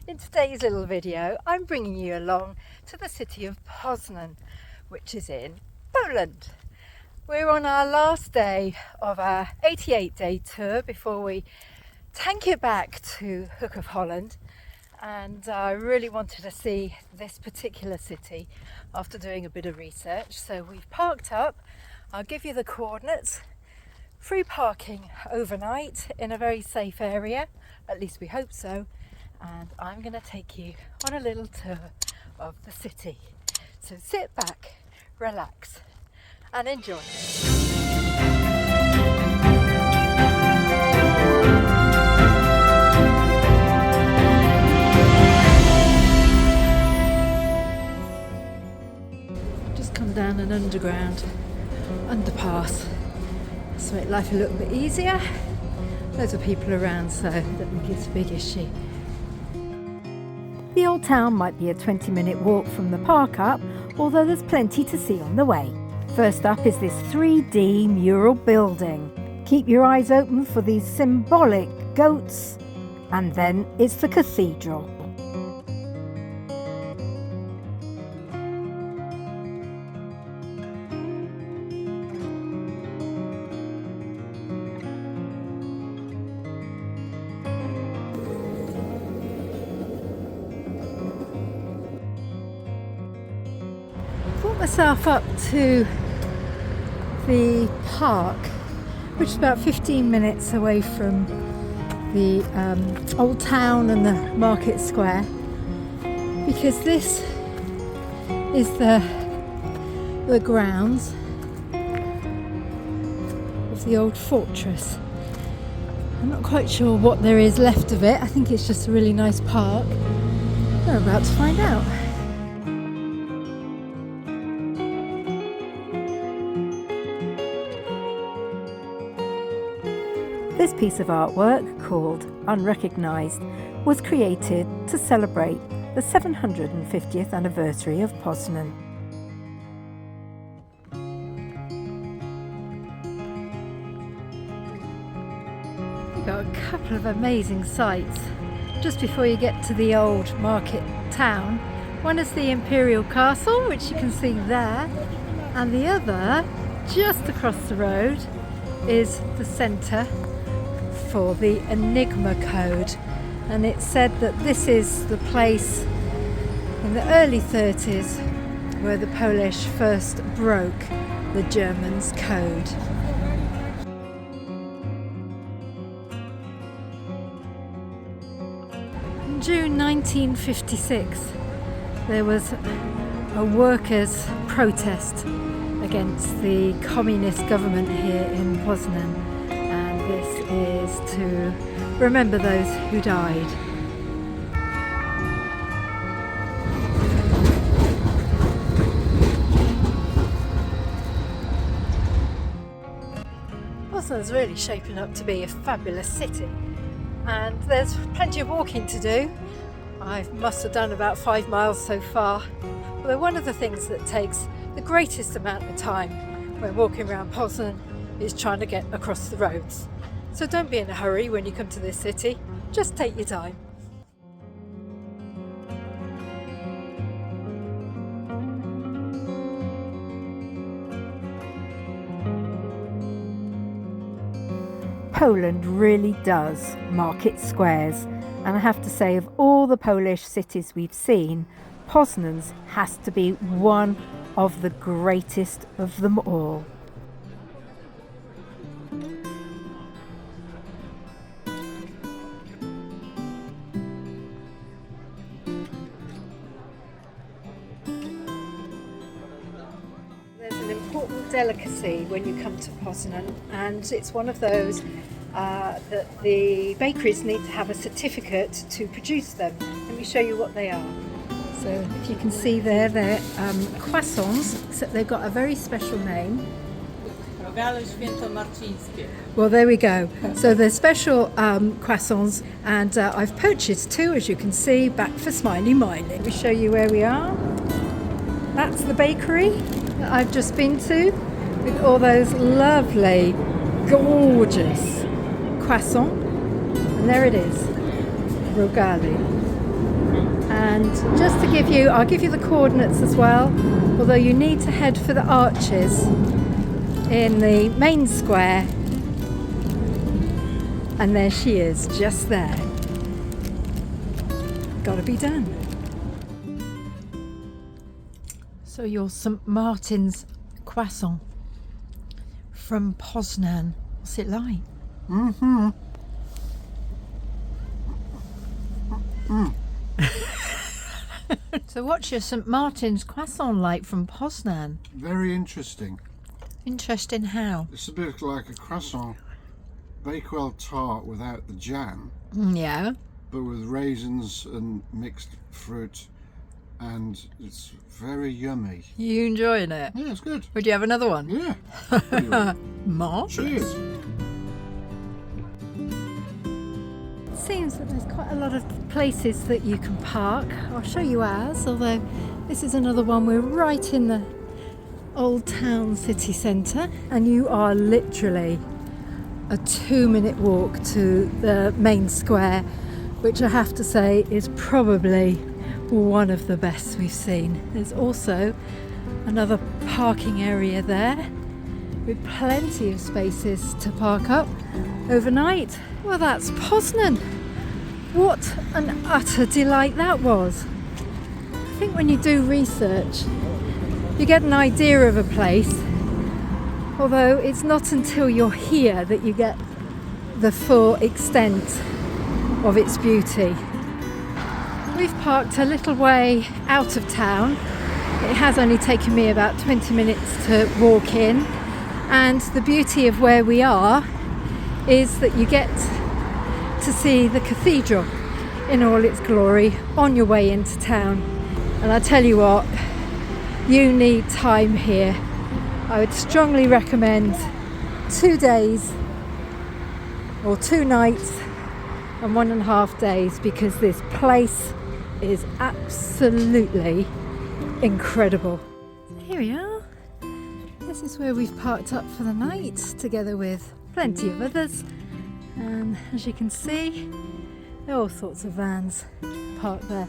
In today's little video, I'm bringing you along to the city of Poznań, which is in Poland. We're on our last day of our 88-day tour before we tank it back to Hook of Holland, and I really wanted to see this particular city after doing a bit of research. So we've parked up. I'll give you the coordinates. Free parking overnight in a very safe area, at least we hope so. And I'm going to take you on a little tour of the city. So sit back, relax and enjoy. Just come down an underground underpass to make life a little bit easier. Loads of people around, so I don't think it's a big issue. The old town might be a 20-minute walk from the park up, although there's plenty to see on the way. First up is this 3D mural building. Keep your eyes open for these symbolic goats, and then it's the cathedral. Brought myself up to the park, which is about 15 minutes away from the old town and the market square, because this is the grounds of the old fortress. I'm not quite sure what there is left of it. I think it's just a really nice park. We're about to find out. This piece of artwork, called Unrecognized, was created to celebrate the 750th anniversary of Poznań. You've got a couple of amazing sights just before you get to the old market town. One is the Imperial Castle, which you can see there, and the other, just across the road, is the centre for the Enigma code, and it's said that this is the place in the early 30s where the Polish first broke the Germans' code. In June 1956 there was a workers' protest against the communist government here in Poznań. This is to remember those who died. Poznań's really shaping up to be a fabulous city, and there's plenty of walking to do. I must have done about 5 miles so far. Although one of the things that takes the greatest amount of time when walking around Poznań is trying to get across the roads. So don't be in a hurry when you come to this city, just take your time. Poland really does mark its squares, and I have to say, of all the Polish cities we've seen, Poznań's has to be one of the greatest of them all. Important delicacy when you come to Poznań, and it's one of those that the bakeries need to have a certificate to produce them. Let me show you what they are. So if you can see there, they're croissants, except they've got a very special name. Well, there we go. So they're special croissants, and I've purchased 2, as you can see, back for Smiley Miley. Let me show you where we are. That's the bakery that I've just been to, with all those lovely, gorgeous croissants. And there it is, Rogali. And just to give you, I'll give you the coordinates as well, although you need to head for the arches in the main square. And there she is, just there. Gotta be done. So your St. Martin's croissant from Poznań. What's it like? Mm-hmm. So what's your St. Martin's croissant like from Poznań? Very interesting. Interesting how? It's a bit like a croissant, Bakewell tart without the jam, Yeah. but with raisins and mixed fruit, and it's very yummy. You enjoying it? Yeah, it's good. Would you have another one? Yeah. Anyway, Marvellous. cheers. Seems that there's quite a lot of places that you can park. I'll show you ours, although this is another one. We're right in the old town city centre, and you are literally a 2-minute walk to the main square, which I have to say is probably one of the best we've seen. There's also another parking area there with plenty of spaces to park up overnight. Well, that's Poznań. What an utter delight that was. I think when you do research, you get an idea of a place, although it's not until you're here that you get the full extent of its beauty. We've parked a little way out of town. It has only taken me about 20 minutes to walk in, and the beauty of where we are is that you get to see the cathedral in all its glory on your way into town. And I tell you what, you need time here. I would strongly recommend 2 days or 2 nights and 1.5 days, because this place is absolutely incredible. Here we are. This is where we've parked up for the night together with plenty of others, and as you can see, there are all sorts of vans parked there.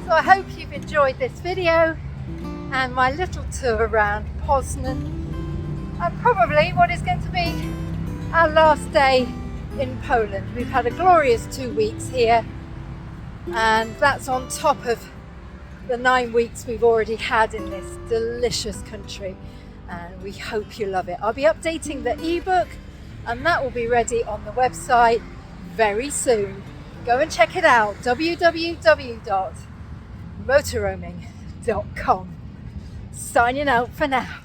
So I hope you've enjoyed this video and my little tour around Poznań, and probably what is going to be our last day in Poland. We've had a glorious 2 weeks here, and that's on top of the 9 weeks we've already had in this delicious country, and we hope you love it. I'll be updating the ebook, and that will be ready on the website very soon. Go and check it out, www.motorroaming.com. Signing out for now.